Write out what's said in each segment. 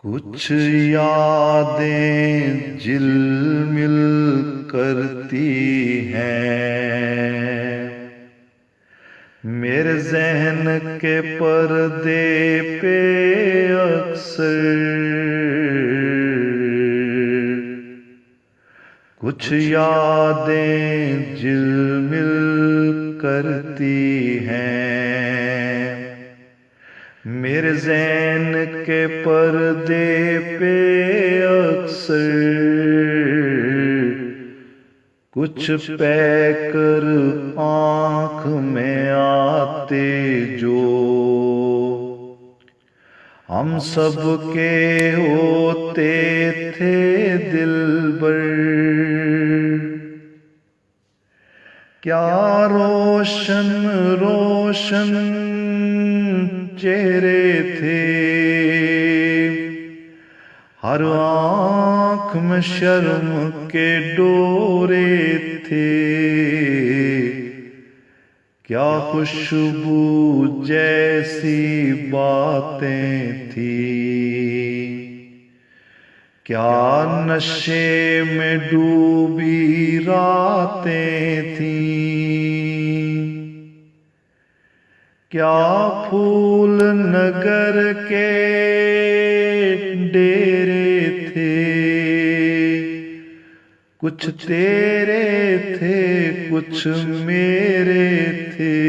कुछ यादें झिलमिल करती हैं मेरे ज़हन के पर्दे पे अक्सर। कुछ यादें झिलमिल करती हैं मेरे ज़हन के पर्दे पे अक्सर। कुछ पैकर आँख में आते जो हम सब के होते थे दिलबर। क्या रोशन रोशन चेहरे थे, हर आँख में शर्म के डोरे थे। क्या खुशबू जैसी बातें थी, क्या नशे में डूबी रातें थी। क्या फूल नगर के डेरे थे, कुछ तेरे थे कुछ मेरे थे।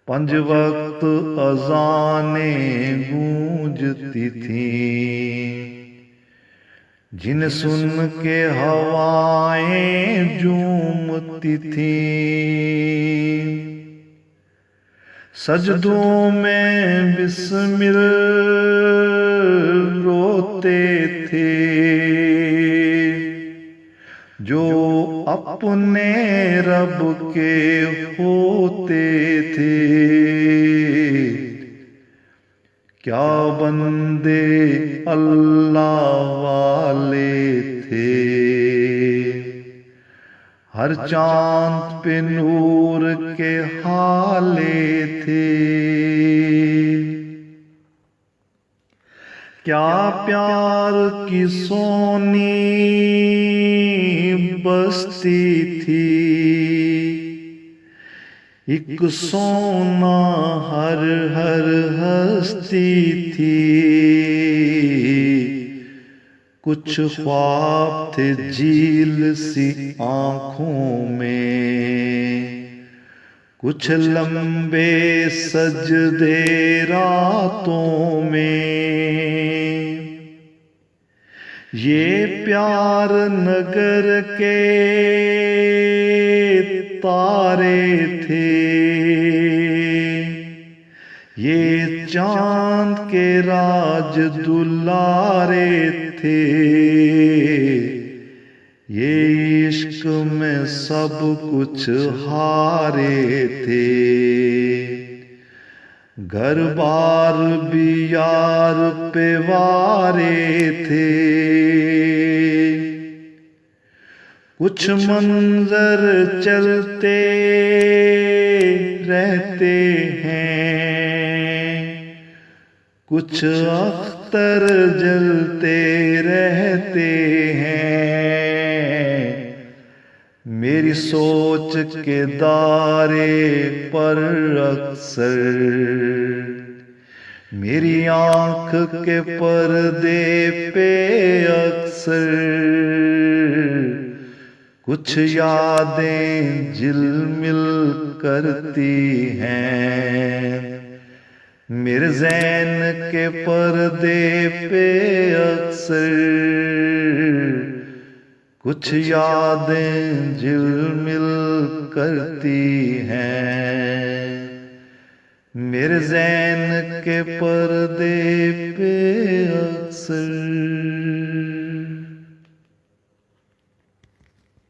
पंज वक्त अज़ाने गूंजती थीं, जिन सुन के हवाएं झूमती थीं। सजदों में बिस्मिल रोते थे जो अपने रब के होते थे। क्या बंदे अल्लाह वाले थे, हर चांद पे नूर के हाले थे। क्या प्यार की सोनी बस्ती थी, एक सोना हर हर हस्ती थी। कुछ ख्वाब थे झील सी आँखों में, कुछ लंबे सजदे रातों में। ये प्यार नगर के तारे थे, ये चांद के राज दुलारे थे। ये इश्क में सब कुछ हारे थे, घर बार भी यार पे वारे थे। कुछ मंजर चलते रहते हैं, कुछ अख्तर जलते रहते हैं। मेरी सोच के दायरे पर अक्सर, मेरी आँख के पर्दे पे अक्सर। कुछ यादें झिलमिल करती हैं मेरे ज़हन के पर्दे पे अक्सर। कुछ यादें झिलमिल करती हैं मेरे ज़हन के पर्दे पे अक्सर।